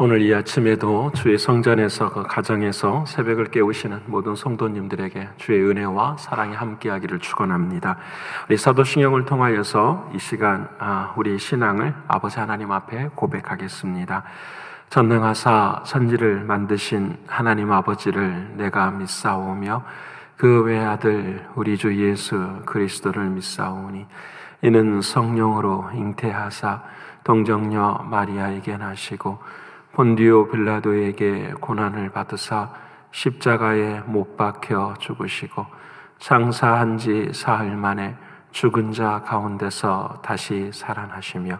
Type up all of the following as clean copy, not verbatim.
오늘 이 아침에도 주의 성전에서 그 가정에서 새벽을 깨우시는 모든 성도님들에게 주의 은혜와 사랑이 함께하기를 축원합니다. 우리 사도신경을 통하여서 이 시간 우리 신앙을 아버지 하나님 앞에 고백하겠습니다. 전능하사 천지를 만드신 하나님 아버지를 내가 믿사오며 그 외아들 우리 주 예수 그리스도를 믿사오니 이는 성령으로 잉태하사 동정녀 마리아에게 나시고 본디오 빌라도에게 고난을 받으사 십자가에 못 박혀 죽으시고 장사한 지 사흘 만에 죽은 자 가운데서 다시 살아나시며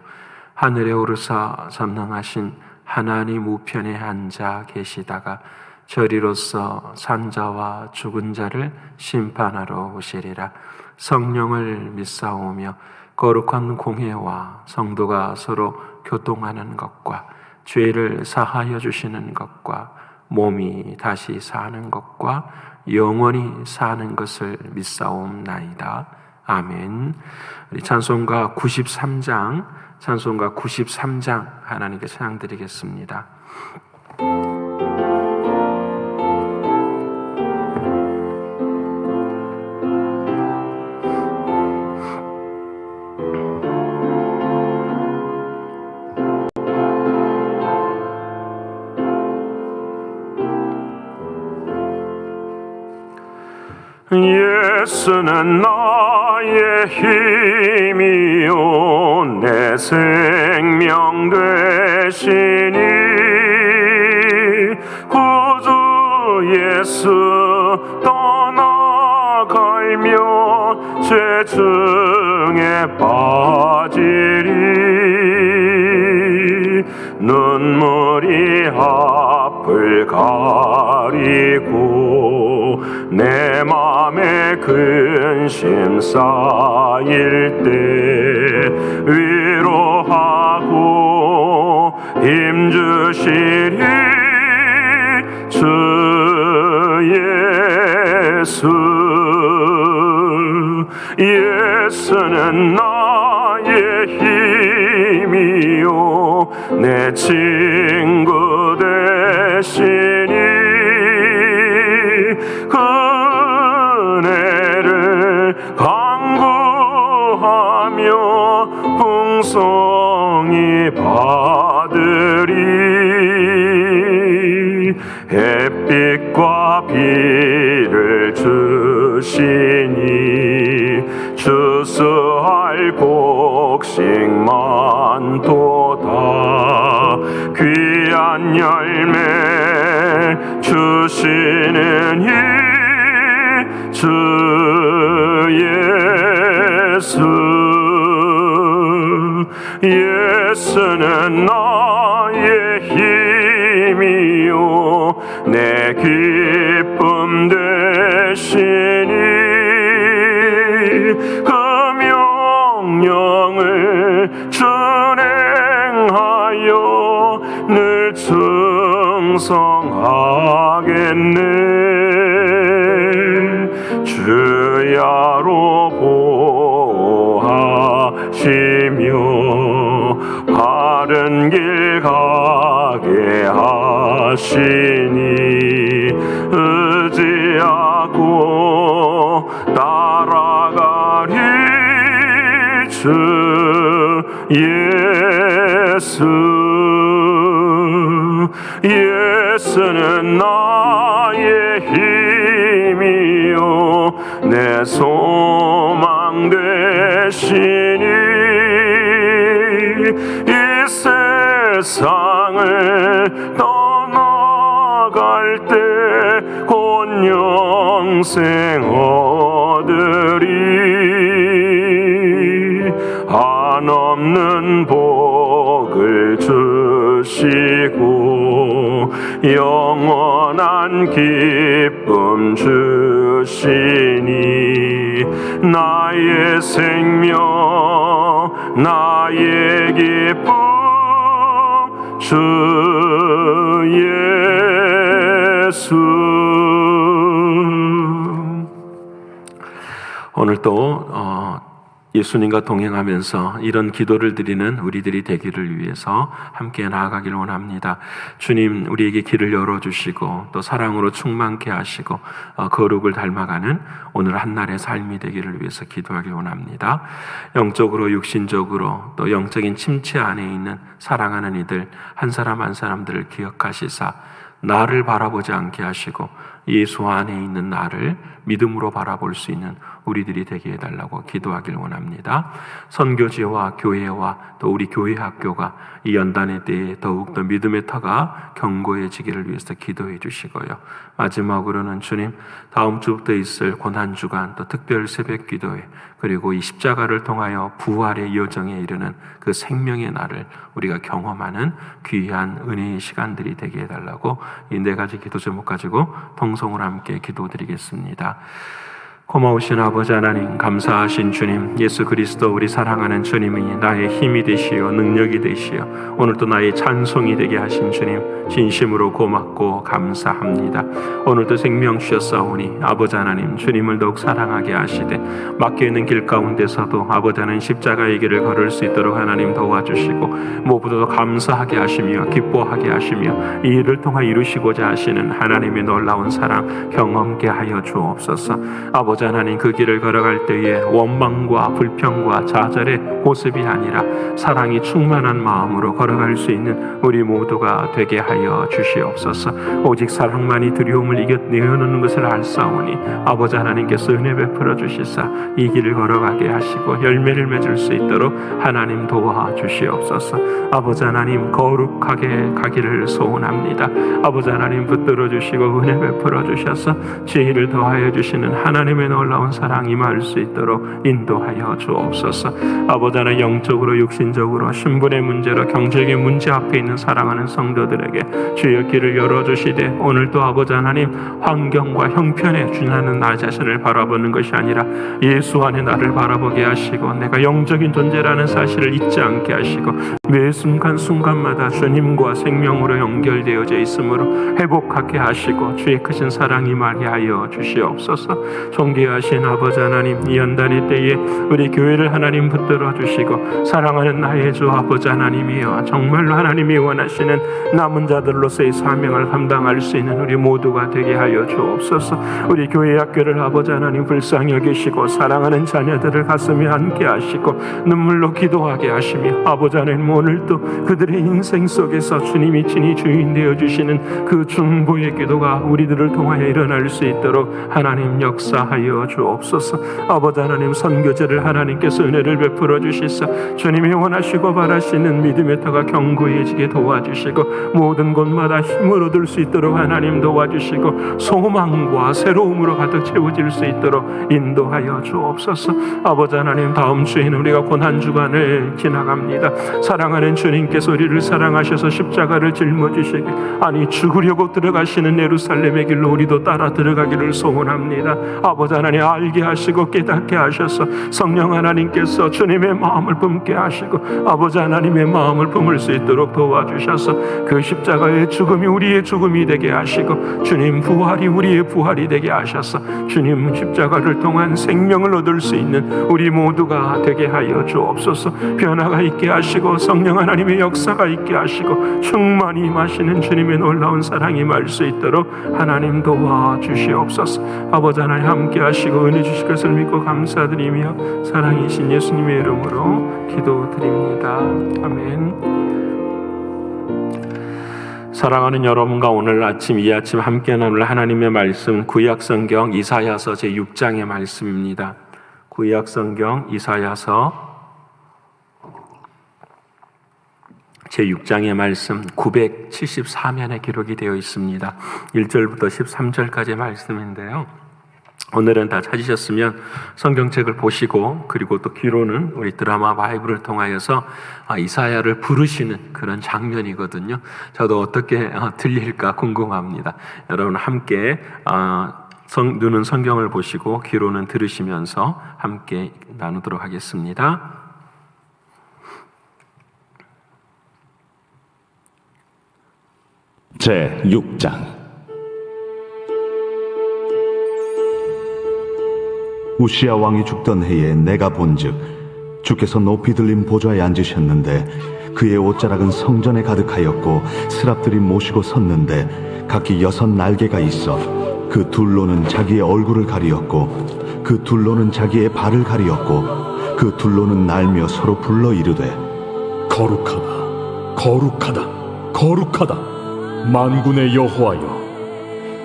하늘에 오르사 전능하신 하나님 우편에 앉아 계시다가 저리로서 산 자와 죽은 자를 심판하러 오시리라. 성령을 믿사오며 거룩한 공회와 성도가 서로 교통하는 것과 죄를 사하여 주시는 것과 몸이 다시 사는 것과 영원히 사는 것을 믿사옵나이다. 아멘. 우리 찬송가 93장 하나님께 찬양드리겠습니다. 예수는 나의 힘이요 내 생명 되시니 구주 예수 떠나갈며 죄 중에 빠지리 눈물이 앞을 가리고 내 맘에 근심 쌓일 때 위로하고 힘주시리 주 예수. 예수는 나의 힘이요 내 친구 되시니 그 은혜를 간구하며 풍성히 받으리. 햇빛과 비를 주시니 주수할 곡식만 도다. 귀한 열매 주시는 이 주 예수. 예수는 나의 힘이요 내 기쁨 되시니 그 명령을 준행하여 늘 충성하겠네. 주야로 보호하시며 바른 길 가게 하시니 의지하고 따라가리 주 예수. 예수는 나의 힘이요 내 소망 되시니 이 세상을 떠나갈 때 곧 영생 얻으리. 한없는 복을 주시고 영원한 기쁨 주시니 나의 생명 나의 기쁨 주 예수. 오늘 또 예수님과 동행하면서 이런 기도를 드리는 우리들이 되기를 위해서 함께 나아가길 원합니다. 주님, 우리에게 길을 열어주시고 또 사랑으로 충만케 하시고 거룩을 닮아가는 오늘 한날의 삶이 되기를 위해서 기도하길 원합니다. 영적으로 육신적으로 또 영적인 침체 안에 있는 사랑하는 이들 한 사람 한 사람들을 기억하시사 나를 바라보지 않게 하시고 예수 안에 있는 나를 믿음으로 바라볼 수 있는 우리들이 되게 해달라고 기도하길 원합니다. 선교지와 교회와 또 우리 교회 학교가 이 연단에 대해 더욱더 믿음의 터가 견고해지기를 위해서 기도해 주시고요. 마지막으로는 주님, 다음 주부터 있을 고난주간 또 특별 새벽 기도회 그리고 이 십자가를 통하여 부활의 여정에 이르는 그 생명의 날을 우리가 경험하는 귀한 은혜의 시간들이 되게 해달라고 이 네 가지 기도 제목 가지고 통성으로 함께 기도드리겠습니다. 고마우신 아버지 하나님, 감사하신 주님, 예수 그리스도 우리 사랑하는 주님이 나의 힘이 되시어 능력이 되시어 오늘도 나의 찬송이 되게 하신 주님 진심으로 고맙고 감사합니다. 오늘도 생명 주셨사오니 아버지 하나님, 주님을 더욱 사랑하게 하시되 막혀있는 길 가운데서도 아버지 하나님 십자가의 길을 걸을 수 있도록 하나님 도와주시고 무엇보다도 감사하게 하시며 기뻐하게 하시며 이 일을 통해 이루시고자 하시는 하나님의 놀라운 사랑 경험케 하여 주옵소서. 아버지 하나님, 그 길을 걸어갈 때에 원망과 불평과 좌절의 모습이 아니라 사랑이 충만한 마음으로 걸어갈 수 있는 우리 모두가 되게 하여 주시옵소서. 오직 사랑만이 두려움을 이겨내어놓는 것을 알사오니 아버지 하나님께서 은혜 베풀어 주시사 이 길을 걸어가게 하시고 열매를 맺을 수 있도록 하나님 도와주시옵소서. 아버지 하나님, 거룩하게 가기를 소원합니다. 아버지 하나님, 붙들어 주시고 은혜 베풀어 주셔서 지혜를 더하여 주시는 하나님의 놀라운 사랑 임할 수 있도록 인도하여 주옵소서. 아버지 하나님, 영적으로 육신적으로 신분의 문제로 경제적인 문제 앞에 있는 사랑하는 성도들에게 주의 길을 열어주시되 오늘도 아버지 하나님, 환경과 형편에 준하는 나 자신을 바라보는 것이 아니라 예수 안에 나를 바라보게 하시고 내가 영적인 존재라는 사실을 잊지 않게 하시고 매 순간순간마다 주님과 생명으로 연결되어져 있으므로 회복하게 하시고 주의 크신 사랑 임하게 하여 주시옵소서. 존귀하신 아버지 하나님, 이 연단의 때에 우리 교회를 하나님 붙들어 주시고 사랑하는 나의 주 아버지 하나님이여, 정말로 하나님이 원하시는 남은 자들로서의 사명을 감당할 수 있는 우리 모두가 되게 하여 주옵소서. 우리 교회 학교를 아버지 하나님 불쌍히 여기시고 사랑하는 자녀들을 가슴에 안게 하시고 눈물로 기도하게 하시며 아버지 하나님, 오늘도 그들의 인생 속에서 주님이 친히 주인 되어 주시는 그 중보의 기도가 우리들을 통하여 일어날 수 있도록 하나님 역사하여 주옵소서. 아버지 하나님, 선교제를 하나님께서 은혜를 베풀어 주시사 주님이 원하시고 바라시는 믿음의 터가 견고해지게 도와주시고 모든 곳마다 힘을 얻을 수 있도록 하나님 도와주시고 소망과 새로움으로 가득 채워질 수 있도록 인도하여 주옵소서. 아버지 하나님, 다음 주에는 우리가 고난주간을 지나갑니다. 사랑하는 주님께서 우리를 사랑하셔서 십자가를 짊어지시기, 아니 죽으려고 들어가시는 예루살렘의 길로 우리도 따라 들어가기를 소원합니다. 아버지 하나님, 알게 하시고 깨닫게 하셔서 성령 하나님께서 주님의 마음을 품게 하시고 아버지 하나님의 마음을 품을 수 있도록 도와주셔서 그 십자가의 죽음이 우리의 죽음이 되게 하시고 주님 부활이 우리의 부활이 되게 하셔서 주님 십자가를 통한 생명을 얻을 수 있는 우리 모두가 되게 하여 주옵소서. 변화가 있게 하시고 성령 하나님의 역사가 있게 하시고 충만히 임하시는 주님의 놀라운 사랑이 임할 수 있도록 하나님 도와주시옵소서. 아버지 하나님, 함께 하시고 은혜 주실 것을 믿고 감사드리며 사랑이신 예수님의 이름으로 기도드립니다. 아멘. 사랑하는 여러분과 오늘 아침 이 아침 함께 나눌 하나님의 말씀, 구약성경 이사야서 제6장의 말씀입니다. 구약성경 이사야서 제6장의 말씀 974면에 기록이 되어 있습니다. 1절부터 13절까지의 말씀인데요. 오늘은 다 찾으셨으면 성경책을 보시고 그리고 또 귀로는 우리 드라마 바이블을 통하여서 이사야를 부르시는 그런 장면이거든요. 저도 어떻게 들릴까 궁금합니다. 여러분 함께 눈은 성경을 보시고 귀로는 들으시면서 함께 나누도록 하겠습니다. 제6장. 우시야 왕이 죽던 해에 내가 본즉 주께서 높이 들린 보좌에 앉으셨는데 그의 옷자락은 성전에 가득하였고 스랍들이 모시고 섰는데 각기 6 날개가 있어 그 둘로는 자기의 얼굴을 가리었고 그 둘로는 자기의 발을 가리었고 그 둘로는 날며 서로 불러 이르되 거룩하다, 거룩하다, 거룩하다, 만군의 여호와여,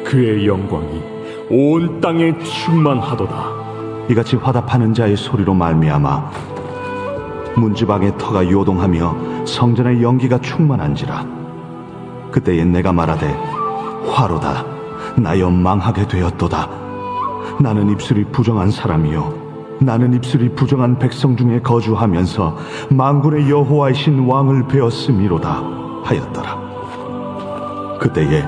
그의 영광이 온 땅에 충만하도다. 이같이 화답하는 자의 소리로 말미암아 문지방의 터가 요동하며 성전의 연기가 충만한지라. 그때에 내가 말하되 화로다, 나여 망하게 되었도다. 나는 입술이 부정한 사람이요 나는 입술이 부정한 백성 중에 거주하면서 만군의 여호와이신 왕을 배웠음이로다 하였더라. 그때에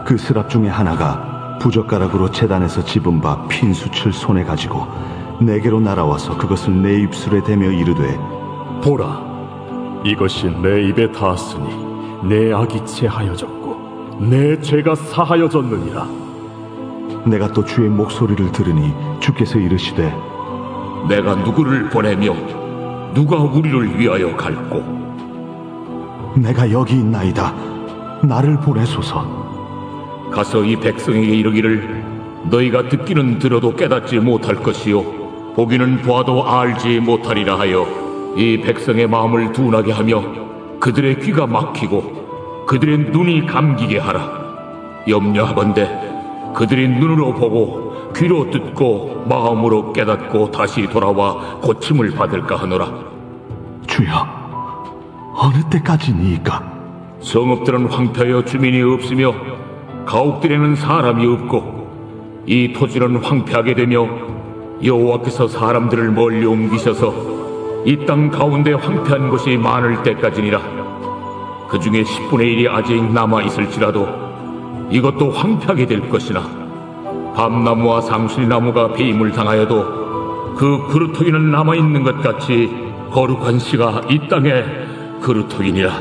그 스랍 중에 하나가 부젓가락으로 제단에서 집은 바 핀수칠 손에 가지고 내게로 날아와서 그것을 내 입술에 대며 이르되 보라, 이것이 내 입에 닿았으니 내 악이 체하여졌고 내 죄가 사하여졌느니라. 내가 또 주의 목소리를 들으니 주께서 이르시되 내가 누구를 보내며 누가 우리를 위하여 갈꼬? 내가 여기 있나이다. 나를 보내소서. 가서 이 백성에게 이르기를 너희가 듣기는 들어도 깨닫지 못할 것이요 보기는 보아도 알지 못하리라 하여 이 백성의 마음을 둔하게 하며 그들의 귀가 막히고 그들의 눈이 감기게 하라. 염려하건대 그들이 눈으로 보고 귀로 듣고 마음으로 깨닫고 다시 돌아와 고침을 받을까 하노라. 주여, 어느 때까지니이까? 성읍들은 황폐하여 주민이 없으며 가옥들에는 사람이 없고 이 토지는 황폐하게 되며 여호와께서 사람들을 멀리 옮기셔서 이 땅 가운데 황폐한 곳이 많을 때까지니라. 그 중에 10분의 1이 아직 남아있을지라도 이것도 황폐하게 될 것이나 밤나무와 상수리나무가 배임을 당하여도 그 그루터기는 남아있는 것 같이 거룩한 씨가 이 땅에 그루터기니라.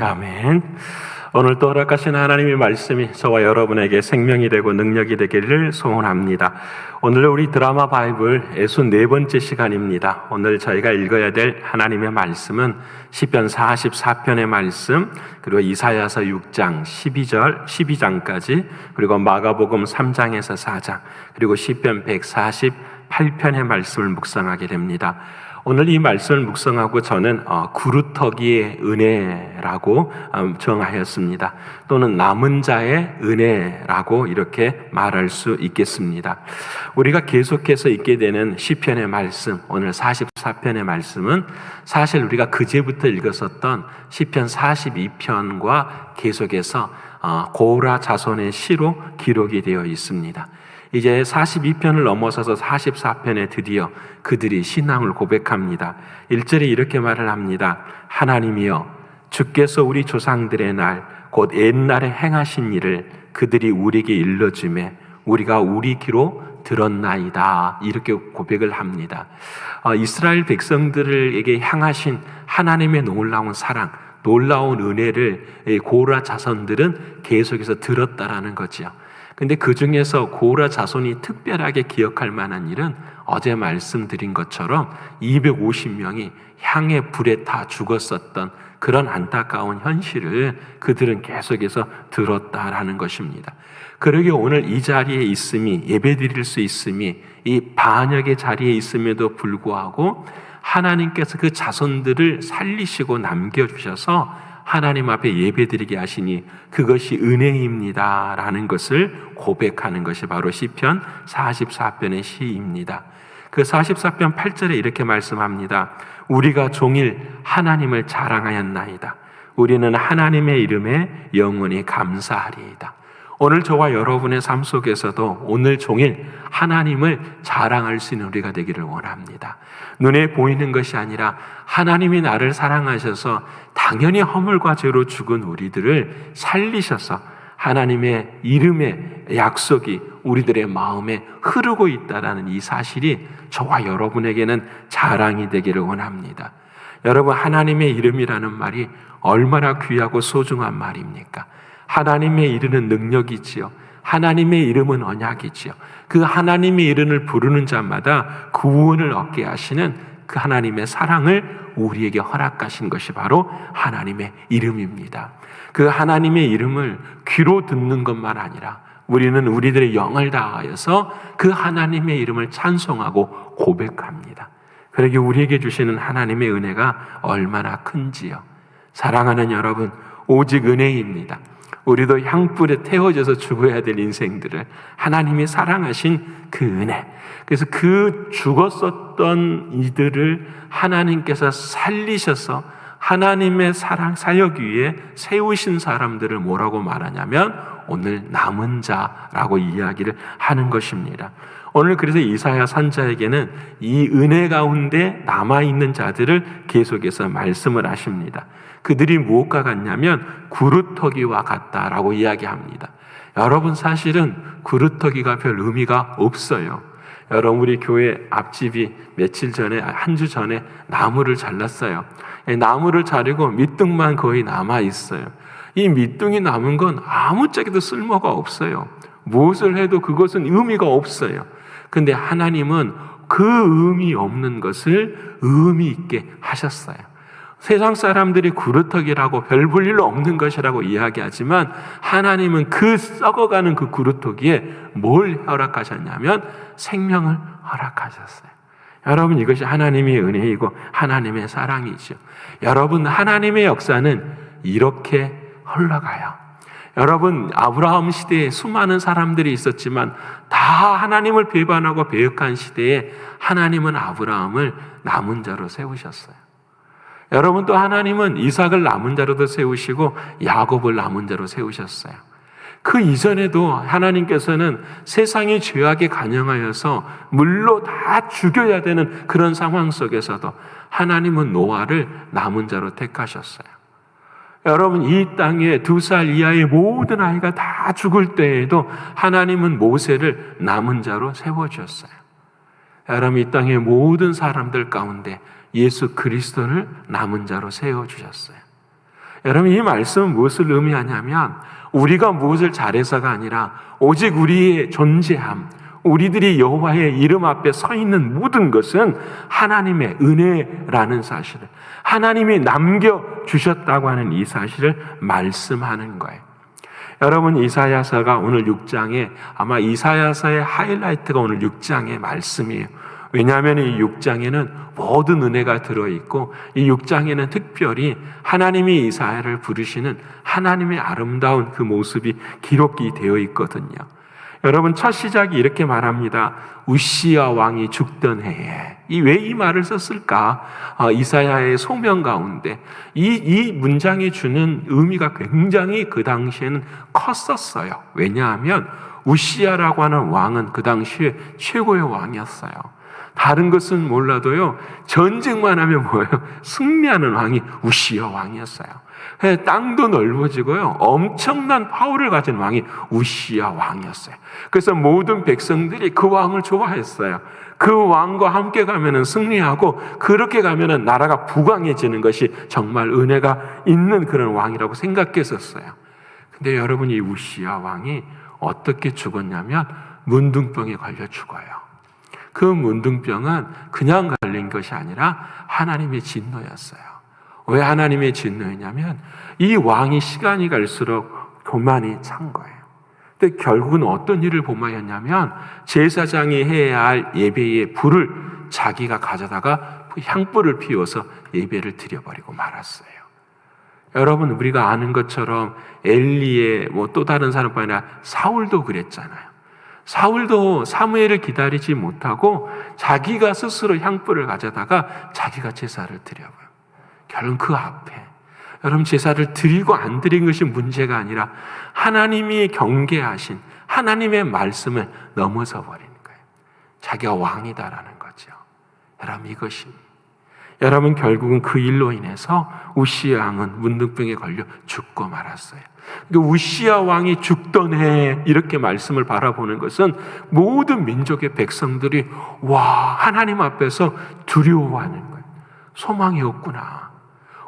아멘. 오늘 또 허락하신 하나님의 말씀이 저와 여러분에게 생명이 되고 능력이 되기를 소원합니다. 오늘 우리 드라마 바이블 64번째 시간입니다. 오늘 저희가 읽어야 될 하나님의 말씀은 시편 44편의 말씀, 그리고 이사야서 6장 12장까지, 그리고 마가복음 3장에서 4장, 그리고 시편 148편의 말씀을 묵상하게 됩니다. 오늘 이 말씀을 묵상하고 저는 구루터기의 은혜라고 정하였습니다. 또는 남은 자의 은혜라고 이렇게 말할 수 있겠습니다. 우리가 계속해서 읽게 되는 시편의 말씀, 오늘 44편의 말씀은 사실 우리가 그제부터 읽었었던 시편 42편과 계속해서 고라 자손의 시로 기록이 되어 있습니다. 이제 42편을 넘어서서 44편에 드디어 그들이 신앙을 고백합니다. 1절에 이렇게 말을 합니다. 하나님이여, 주께서 우리 조상들의 날 곧 옛날에 행하신 일을 그들이 우리에게 일러주매 우리가 우리 귀로 들었나이다. 이렇게 고백을 합니다. 이스라엘 백성들에게 향하신 하나님의 놀라운 사랑, 놀라운 은혜를 고라 자손들은 계속해서 들었다라는 거죠. 근데 그 중에서 고라 자손이 특별하게 기억할 만한 일은 어제 말씀드린 것처럼 250명이 향의 불에 다 죽었었던 그런 안타까운 현실을 그들은 계속해서 들었다라는 것입니다. 그러게 오늘 이 자리에 있음이, 예배드릴 수 있음이, 이 반역의 자리에 있음에도 불구하고 하나님께서 그 자손들을 살리시고 남겨주셔서 하나님 앞에 예배드리게 하시니 그것이 은혜입니다 라는 것을 고백하는 것이 바로 시편 44편의 시입니다. 그 44편 8절에 이렇게 말씀합니다. 우리가 종일 하나님을 자랑하였나이다. 우리는 하나님의 이름에 영원히 감사하리이다. 오늘 저와 여러분의 삶 속에서도 오늘 종일 하나님을 자랑할 수 있는 우리가 되기를 원합니다. 눈에 보이는 것이 아니라 하나님이 나를 사랑하셔서 당연히 허물과 죄로 죽은 우리들을 살리셔서 하나님의 이름의 약속이 우리들의 마음에 흐르고 있다는 이 사실이 저와 여러분에게는 자랑이 되기를 원합니다. 여러분, 하나님의 이름이라는 말이 얼마나 귀하고 소중한 말입니까? 하나님의 이르는 능력이지요. 하나님의 이름은 언약이지요. 그 하나님의 이름을 부르는 자마다 구원을 얻게 하시는 그 하나님의 사랑을 우리에게 허락하신 것이 바로 하나님의 이름입니다. 그 하나님의 이름을 귀로 듣는 것만 아니라 우리는 우리들의 영을 다하여서 그 하나님의 이름을 찬송하고 고백합니다. 그러기에 우리에게 주시는 하나님의 은혜가 얼마나 큰지요. 사랑하는 여러분, 오직 은혜입니다. 우리도 향불에 태워져서 죽어야 될 인생들을 하나님이 사랑하신 그 은혜, 그래서 그 죽었었던 이들을 하나님께서 살리셔서 하나님의 사랑 사역 위에 세우신 사람들을 뭐라고 말하냐면 오늘 남은 자라고 이야기를 하는 것입니다. 오늘 그래서 이사야 선지자에게는 이 은혜 가운데 남아있는 자들을 계속해서 말씀을 하십니다. 그들이 무엇과 같냐면 구루터기와 같다라고 이야기합니다. 여러분, 사실은 구루터기가 별 의미가 없어요. 여러분, 우리 교회 앞집이 며칠 전에, 한 주 전에 나무를 잘랐어요. 나무를 자르고 밑둥만 거의 남아있어요. 이 밑둥이 남은 건 아무짝에도 쓸모가 없어요. 무엇을 해도 그것은 의미가 없어요. 근데 하나님은 그 의미 없는 것을 의미 있게 하셨어요. 세상 사람들이 구루터기라고 별 볼 일 없는 것이라고 이야기하지만 하나님은 그 썩어가는 그 구루터기에 뭘 허락하셨냐면 생명을 허락하셨어요. 여러분, 이것이 하나님의 은혜이고 하나님의 사랑이죠. 여러분, 하나님의 역사는 이렇게 흘러가요. 여러분, 아브라함 시대에 수많은 사람들이 있었지만 다 하나님을 배반하고 배역한 시대에 하나님은 아브라함을 남은 자로 세우셨어요. 여러분, 또 하나님은 이삭을 남은 자로도 세우시고 야곱을 남은 자로 세우셨어요. 그 이전에도 하나님께서는 세상이 죄악에 간영하여서 물로 다 죽여야 되는 그런 상황 속에서도 하나님은 노아를 남은 자로 택하셨어요. 여러분, 이 땅에 2살 이하의 모든 아이가 다 죽을 때에도 하나님은 모세를 남은 자로 세워주셨어요. 여러분, 이 땅의 모든 사람들 가운데 예수 그리스도를 남은 자로 세워주셨어요. 여러분, 이 말씀은 무엇을 의미하냐면 우리가 무엇을 잘해서가 아니라 오직 우리의 존재함, 우리들이 여호와의 이름 앞에 서 있는 모든 것은 하나님의 은혜라는 사실을, 하나님이 남겨주셨다고 하는 이 사실을 말씀하는 거예요. 여러분, 이사야서가 오늘 6장에 아마 이사야서의 하이라이트가 오늘 6장의 말씀이에요. 왜냐하면 이 6장에는 모든 은혜가 들어있고 이 6장에는 특별히 하나님이 이사야를 부르시는 하나님의 아름다운 그 모습이 기록이 되어 있거든요. 여러분, 첫 시작이 이렇게 말합니다. 우시야 왕이 죽던 해에. 왜 이 말을 썼을까? 이사야의 소명 가운데 이 문장이 주는 의미가 굉장히 그 당시에는 컸었어요. 왜냐하면 우시야라고 하는 왕은 그 당시에 최고의 왕이었어요. 다른 것은 몰라도요, 전쟁만 하면 뭐예요? 승리하는 왕이 우시야 왕이었어요. 땅도 넓어지고요, 엄청난 파워를 가진 왕이 우시야 왕이었어요. 그래서 모든 백성들이 그 왕을 좋아했어요. 그 왕과 함께 가면은 승리하고 그렇게 가면은 나라가 부강해지는 것이 정말 은혜가 있는 그런 왕이라고 생각했었어요. 근데 여러분, 이 우시야 왕이 어떻게 죽었냐면 문둥병에 걸려 죽어요. 그 문둥병은 그냥 걸린 것이 아니라 하나님의 진노였어요. 왜 하나님의 진노였냐면 이 왕이 시간이 갈수록 교만이 찬 거예요. 근데 결국은 어떤 일을 범하였냐면 제사장이 해야 할 예배의 불을 자기가 가져다가 향불을 피워서 예배를 드려버리고 말았어요. 여러분, 우리가 아는 것처럼 엘리의 또 다른 사람뿐 아니라 사울도 그랬잖아요. 사울도 사무엘을 기다리지 못하고 자기가 스스로 향불을 가져다가 자기가 제사를 드려요. 결론 그 앞에 여러분, 제사를 드리고 안 드린 것이 문제가 아니라 하나님이 경계하신 하나님의 말씀을 넘어서 버리는 거예요. 자기가 왕이다라는 거죠. 여러분, 이것이 여러분, 결국은 그 일로 인해서 우시야 왕은 문둥병에 걸려 죽고 말았어요. 우시야 왕이 죽던 해에 이렇게 말씀을 바라보는 것은 모든 민족의 백성들이 와, 하나님 앞에서 두려워하는 거예요. 소망이 없구나.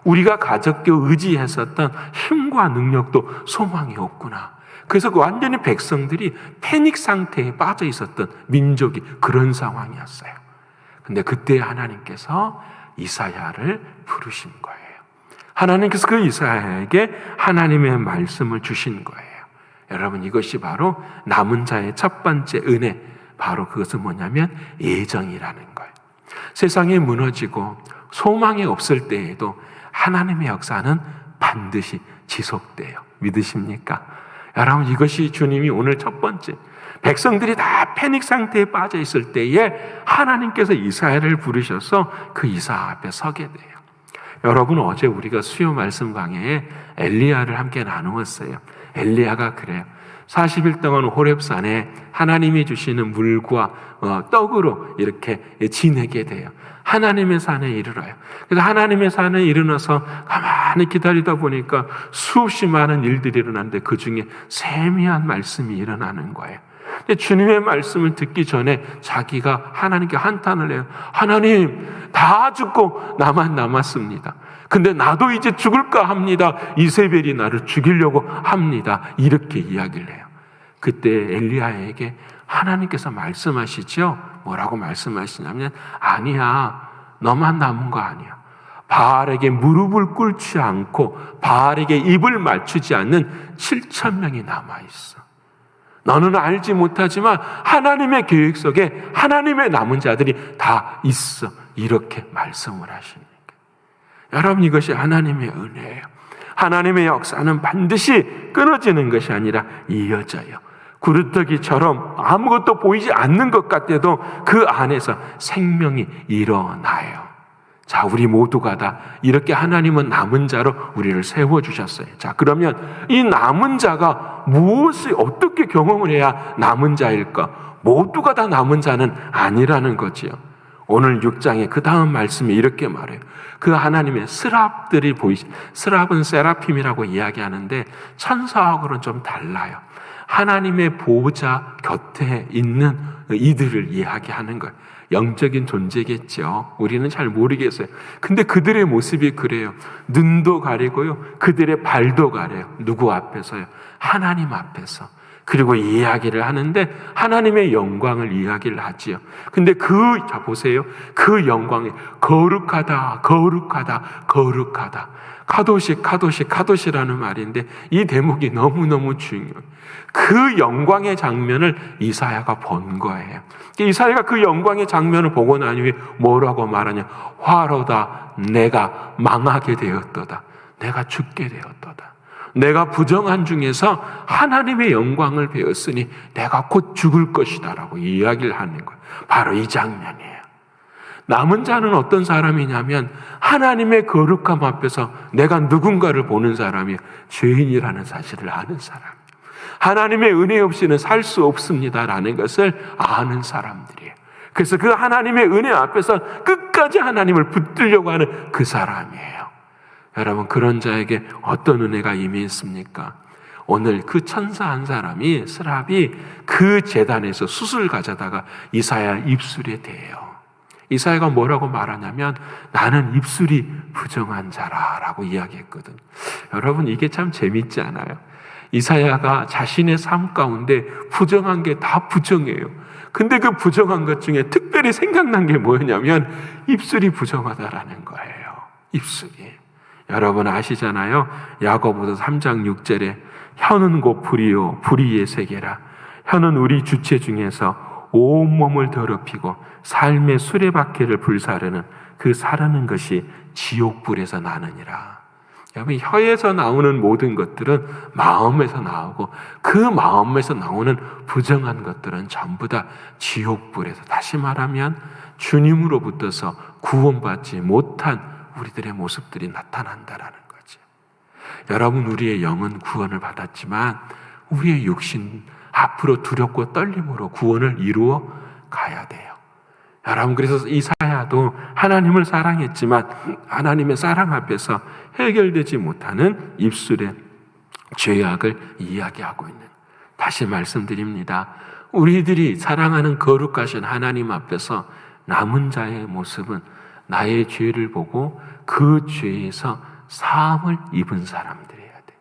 우리가 가졌게 의지했었던 힘과 능력도 소망이 없구나. 그래서 그 완전히 백성들이 패닉 상태에 빠져 있었던 민족이 그런 상황이었어요. 근데 그때 하나님께서 이사야를 부르신 거예요. 하나님께서 그 이사야에게 하나님의 말씀을 주신 거예요. 여러분, 이것이 바로 남은 자의 첫 번째 은혜, 바로 그것은 뭐냐면 예정이라는 거예요. 세상이 무너지고 소망이 없을 때에도 하나님의 역사는 반드시 지속돼요. 믿으십니까? 여러분, 이것이 주님이 오늘 첫 번째, 백성들이 다 패닉 상태에 빠져 있을 때에 하나님께서 이사야를 부르셔서 그 이사야 앞에 서게 돼요. 여러분, 어제 우리가 수요 말씀 강해에 엘리야를 함께 나누었어요. 엘리야가 그래요. 40일 동안 호렙산에 하나님이 주시는 물과 떡으로 이렇게 지내게 돼요. 하나님의 산에 이르러요. 그래서 하나님의 산에 이르러서 가만히 기다리다 보니까 수없이 많은 일들이 일어나는데 그 중에 세미한 말씀이 일어나는 거예요. 근데 주님의 말씀을 듣기 전에 자기가 하나님께 한탄을 해요. 하나님, 다 죽고 나만 남았습니다. 근데 나도 이제 죽을까 합니다. 이세벨이 나를 죽이려고 합니다. 이렇게 이야기를 해요. 그때 엘리야에게 하나님께서 말씀하시죠. 뭐라고 말씀하시냐면, 아니야, 너만 남은 거 아니야. 바알에게 무릎을 꿇지 않고 바알에게 입을 맞추지 않는 7,000명이 남아있어. 너는 알지 못하지만 하나님의 계획 속에 하나님의 남은 자들이 다 있어. 이렇게 말씀을 하십니다. 여러분, 이것이 하나님의 은혜예요. 하나님의 역사는 반드시 끊어지는 것이 아니라 이어져요. 구르터기처럼 아무것도 보이지 않는 것 같아도 그 안에서 생명이 일어나요. 자, 우리 모두가 다 이렇게 하나님은 남은 자로 우리를 세워주셨어요. 자, 그러면 이 남은 자가 무엇을 어떻게 경험을 해야 남은 자일까? 모두가 다 남은 자는 아니라는 거지요. 오늘 6장의 그 다음 말씀이 이렇게 말해요. 그 하나님의 스랍들이 스랍은 세라핌이라고 이야기하는데 천사하고는 좀 달라요. 하나님의 보호자 곁에 있는 이들을 이야기하는 거예요. 영적인 존재겠죠. 우리는 잘 모르겠어요. 근데 그들의 모습이 그래요. 눈도 가리고요. 그들의 발도 가려요. 누구 앞에서요? 하나님 앞에서. 그리고 이야기를 하는데 하나님의 영광을 이야기를 하지요. 근데 자, 보세요. 그 영광이 거룩하다, 거룩하다, 거룩하다. 카도시라는 말인데 이 대목이 너무너무 중요해요. 그 영광의 장면을 이사야가 본 거예요. 이사야가 그 영광의 장면을 보고 난 후에 뭐라고 말하냐? 화로다, 내가 망하게 되었도다. 내가 죽게 되었도다. 내가 부정한 중에서 하나님의 영광을 배웠으니 내가 곧 죽을 것이다 라고 이야기를 하는 거예요. 바로 이 장면이에요. 남은 자는 어떤 사람이냐면 하나님의 거룩함 앞에서 내가 누군가를 보는 사람이 죄인이라는 사실을 아는 사람. 하나님의 은혜 없이는 살 수 없습니다라는 것을 아는 사람들이에요. 그래서 그 하나님의 은혜 앞에서 끝까지 하나님을 붙들려고 하는 그 사람이에요. 여러분, 그런 자에게 어떤 은혜가 임했습니까? 오늘 그 천사 한 사람이 스랍이 그 제단에서 숯을 가져다가 이사야 입술에 대요. 이사야가 뭐라고 말하냐면 나는 입술이 부정한 자라라고 이야기했거든. 여러분, 이게 참 재밌지 않아요? 이사야가 자신의 삶 가운데 부정한 게 다 부정해요. 근데 그 부정한 것 중에 특별히 생각난 게 뭐였냐면 입술이 부정하다라는 거예요. 입술이. 여러분 아시잖아요. 야고보서 3장 6절에 혀는 곧 불이요 불의의 세계라. 혀는 우리 주체 중에서 온몸을 더럽히고 삶의 수레바퀴를 불사르는 그 사르는 것이 지옥불에서 나느니라. 여러분, 혀에서 나오는 모든 것들은 마음에서 나오고 그 마음에서 나오는 부정한 것들은 전부 다 지옥불에서, 다시 말하면 주님으로부터서 구원받지 못한 우리들의 모습들이 나타난다라는 거죠. 여러분, 우리의 영은 구원을 받았지만 우리의 육신 앞으로 두렵고 떨림으로 구원을 이루어 가야 돼요. 여러분, 그래서 이사야도 하나님을 사랑했지만 하나님의 사랑 앞에서 해결되지 못하는 입술의 죄악을 이야기하고 있는, 다시 말씀드립니다. 우리들이 사랑하는 거룩하신 하나님 앞에서 남은 자의 모습은 나의 죄를 보고 그 죄에서 사함을 입은 사람들이어야 돼.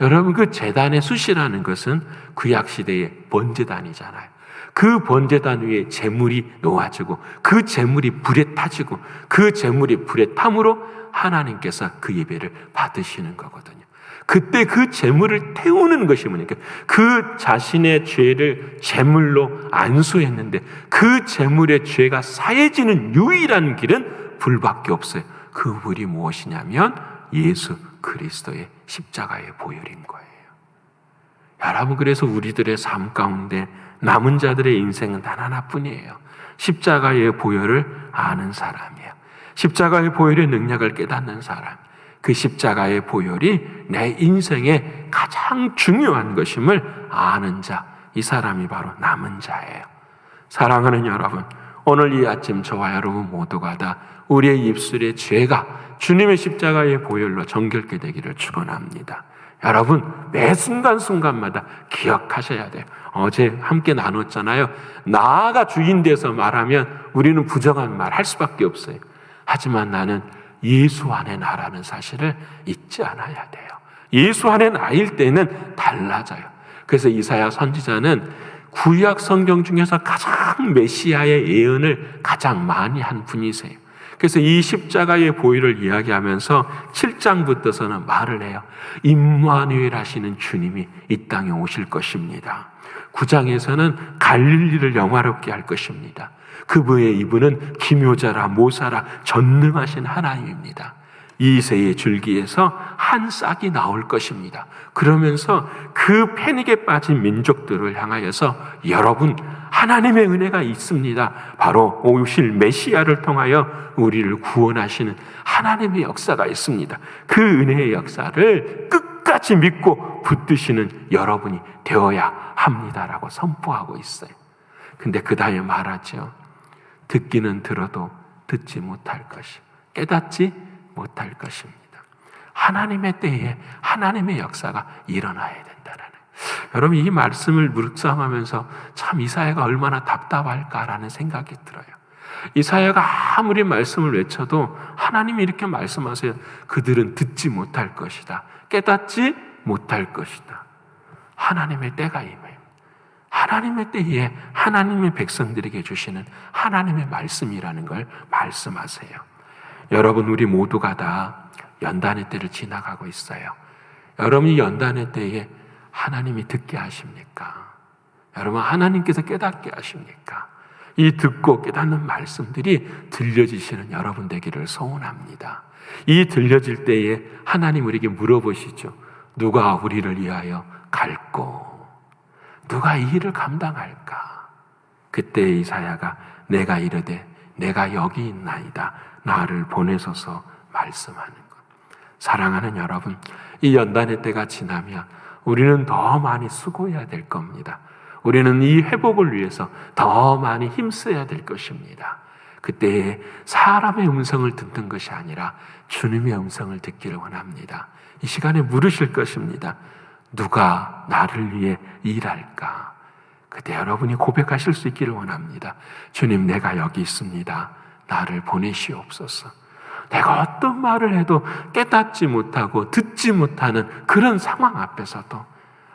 여러분, 그 제단의 숫이라는 것은 구약시대의 번제단이잖아요. 그 번제단 위에 제물이 놓아지고 그 제물이 불에 타지고 그 제물이 불에 탐으로 하나님께서 그 예배를 받으시는 거거든요. 그때 그 제물을 태우는 것이 뭐니까 그 자신의 죄를 제물로 안수했는데 그 제물의 죄가 사해지는 유일한 길은 불밖에 없어요. 그 불이 무엇이냐면 예수 그리스도의 십자가의 보혈인 거예요. 여러분, 그래서 우리들의 삶 가운데 남은 자들의 인생은 단 하나뿐이에요. 십자가의 보혈을 아는 사람이에요. 십자가의 보혈의 능력을 깨닫는 사람. 그 십자가의 보혈이 내 인생의 가장 중요한 것임을 아는 자, 이 사람이 바로 남은 자예요. 사랑하는 여러분, 오늘 이 아침 저와 여러분 모두가 다 우리의 입술의 죄가 주님의 십자가의 보혈로 정결케 되기를 축원합니다. 여러분, 매 순간순간마다 기억하셔야 돼요. 어제 함께 나눴잖아요. 나가 주인 돼서 말하면 우리는 부정한 말 할 수밖에 없어요. 하지만 나는 예수 안에 나라는 사실을 잊지 않아야 돼요. 예수 안에 나일 때는 달라져요. 그래서 이사야 선지자는 구약 성경 중에서 가장 메시아의 예언을 가장 많이 한 분이세요. 그래서 이 십자가의 보혈을 이야기하면서 7장부터서는 말을 해요. 임마누엘 하시는 주님이 이 땅에 오실 것입니다. 9장에서는 갈릴리를 영화롭게 할 것입니다. 그분의 이분은 기묘자라 모사라 전능하신 하나님입니다. 이새의 줄기에서 한 싹이 나올 것입니다. 그러면서 그 패닉에 빠진 민족들을 향하여서 여러분, 하나님의 은혜가 있습니다. 바로 오실 메시아를 통하여 우리를 구원하시는 하나님의 역사가 있습니다. 그 은혜의 역사를 끝까지 믿고 붙드시는 여러분이 되어야 합니다라고 선포하고 있어요. 근데 그 다음에 말하죠. 듣기는 들어도 듣지 못할 것이, 깨닫지 못할 것입니다. 하나님의 때에 하나님의 역사가 일어나야 된다는. 여러분, 이 말씀을 묵상하면서 참 이사야가 얼마나 답답할까라는 생각이 들어요. 이사야가 아무리 말씀을 외쳐도 하나님이 이렇게 말씀하세요. 그들은 듣지 못할 것이다. 깨닫지 못할 것이다. 하나님의 때가 임해요. 하나님의 때에 하나님의 백성들에게 주시는 하나님의 말씀이라는 걸 말씀하세요. 여러분, 우리 모두가 다 연단의 때를 지나가고 있어요. 여러분이 연단의 때에 하나님이 듣게 하십니까? 여러분, 하나님께서 깨닫게 하십니까? 이 듣고 깨닫는 말씀들이 들려지시는 여러분 되기를 소원합니다. 이 들려질 때에 하나님 우리에게 물어보시죠. 누가 우리를 위하여 갈고 누가 이 일을 감당할까? 그때 이사야가 내가 이르되 내가 여기 있나이다. 나를 보내소서 말씀하는 것. 사랑하는 여러분, 이 연단의 때가 지나면 우리는 더 많이 수고해야 될 겁니다. 우리는 이 회복을 위해서 더 많이 힘써야 될 것입니다. 그때 사람의 음성을 듣는 것이 아니라 주님의 음성을 듣기를 원합니다. 이 시간에 물으실 것입니다. 누가 나를 위해 일할까? 그때 여러분이 고백하실 수 있기를 원합니다. 주님, 내가 여기 있습니다. 나를 보내시옵소서. 내가 어떤 말을 해도 깨닫지 못하고 듣지 못하는 그런 상황 앞에서도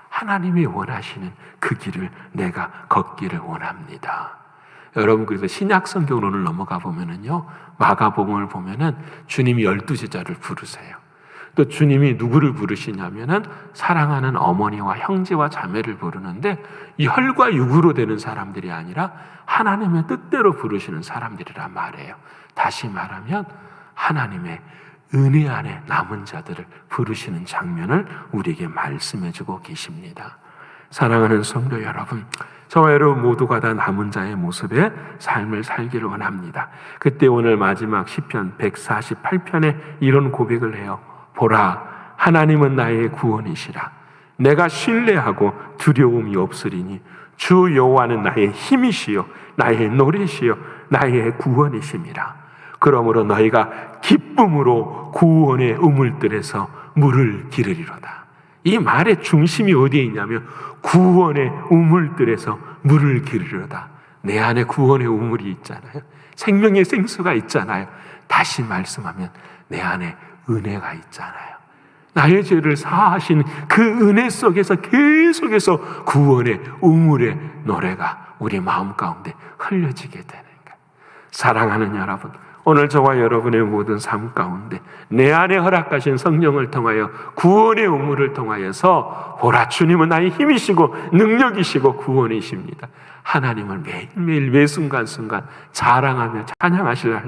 하나님이 원하시는 그 길을 내가 걷기를 원합니다. 여러분, 그래서 신약 성경으로 오늘 넘어가 보면은요, 마가복음을 보면은 주님이 12제자를 부르세요. 또 주님이 누구를 부르시냐면은 사랑하는 어머니와 형제와 자매를 부르는데 이 혈과 육으로 되는 사람들이 아니라 하나님의 뜻대로 부르시는 사람들이란 말이에요. 다시 말하면 하나님의 은혜 안에 남은 자들을 부르시는 장면을 우리에게 말씀해주고 계십니다. 사랑하는 성도 여러분, 저와 여러분 모두가 다 남은 자의 모습의 삶을 살기를 원합니다. 그때 오늘 마지막 시편 148편에 이런 고백을 해요. 보라, 하나님은 나의 구원이시라. 내가 신뢰하고 두려움이 없으리니 주 여호와는 나의 힘이시요 나의 노래시요 나의 구원이심이라. 그러므로 너희가 기쁨으로 구원의 우물들에서 물을 기르리로다. 이 말의 중심이 어디에 있냐면 구원의 우물들에서 물을 기르리로다. 내 안에 구원의 우물이 있잖아요. 생명의 생수가 있잖아요. 다시 말씀하면 내 안에 은혜가 있잖아요. 나의 죄를 사하신 그 은혜 속에서 계속해서 구원의 우물의 노래가 우리 마음 가운데 흘려지게 되는 거예요. 사랑하는 여러분, 오늘 저와 여러분의 모든 삶 가운데 내 안에 허락하신 성령을 통하여 구원의 우물을 통하여서 보라, 주님은 나의 힘이시고 능력이시고 구원이십니다. 하나님을 매일매일 매 순간순간 자랑하며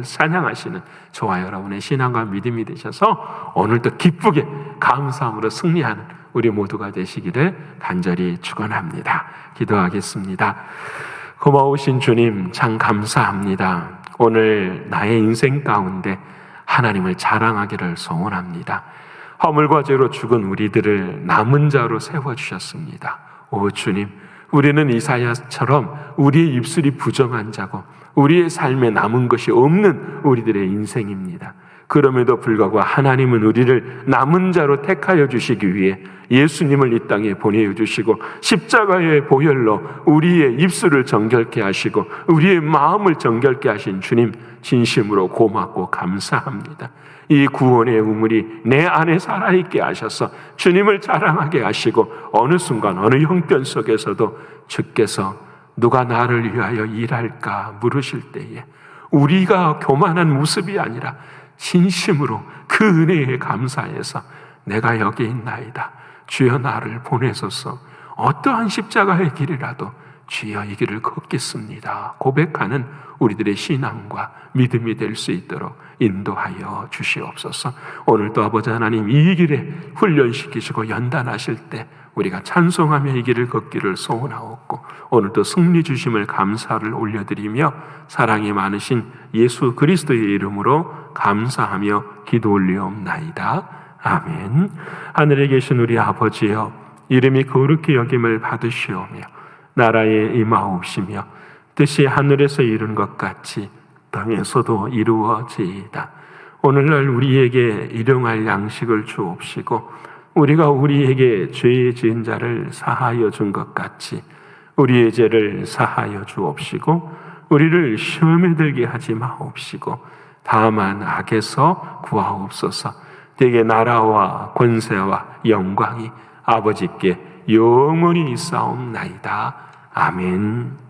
찬양하시는 저와 여러분의 신앙과 믿음이 되셔서 오늘도 기쁘게 감사함으로 승리하는 우리 모두가 되시기를 간절히 축원합니다. 기도하겠습니다. 고마우신 주님, 참 감사합니다. 오늘 나의 인생 가운데 하나님을 자랑하기를 소원합니다. 허물과 죄로 죽은 우리들을 남은 자로 세워주셨습니다. 오 주님, 우리는 이사야처럼 우리의 입술이 부정한 자고 우리의 삶에 남은 것이 없는 우리들의 인생입니다. 그럼에도 불구하고 하나님은 우리를 남은 자로 택하여 주시기 위해 예수님을 이 땅에 보내주시고 십자가의 보혈로 우리의 입술을 정결케 하시고 우리의 마음을 정결케 하신 주님, 진심으로 고맙고 감사합니다. 이 구원의 우물이 내 안에 살아있게 하셔서 주님을 자랑하게 하시고 어느 순간 어느 형편 속에서도 주께서 누가 나를 위하여 일할까 물으실 때에 우리가 교만한 모습이 아니라 진심으로 그 은혜에 감사해서 내가 여기 있나이다, 주여 나를 보내소서, 어떠한 십자가의 길이라도 주여 이 길을 걷겠습니다 고백하는 우리들의 신앙과 믿음이 될 수 있도록 인도하여 주시옵소서. 오늘도 아버지 하나님, 이 길에 훈련시키시고 연단하실 때 우리가 찬송하며 이 길을 걷기를 소원하옵고, 오늘도 승리 주심을 감사를 올려드리며 사랑이 많으신 예수 그리스도의 이름으로 감사하며 기도 올리옵나이다. 아멘. 하늘에 계신 우리 아버지여, 이름이 거룩히 여김을 받으시오며 나라에 임하옵시며 뜻이 하늘에서 이룬 것 같이 땅에서도 이루어지이다. 오늘날 우리에게 일용할 양식을 주옵시고 우리가 우리에게 죄 지은 자를 사하여 준 것 같이 우리의 죄를 사하여 주옵시고 우리를 시험에 들게 하지 마옵시고 다만 악에서 구하옵소서. 대개 나라와 권세와 영광이 아버지께 영원히 있사옵나이다. 아멘.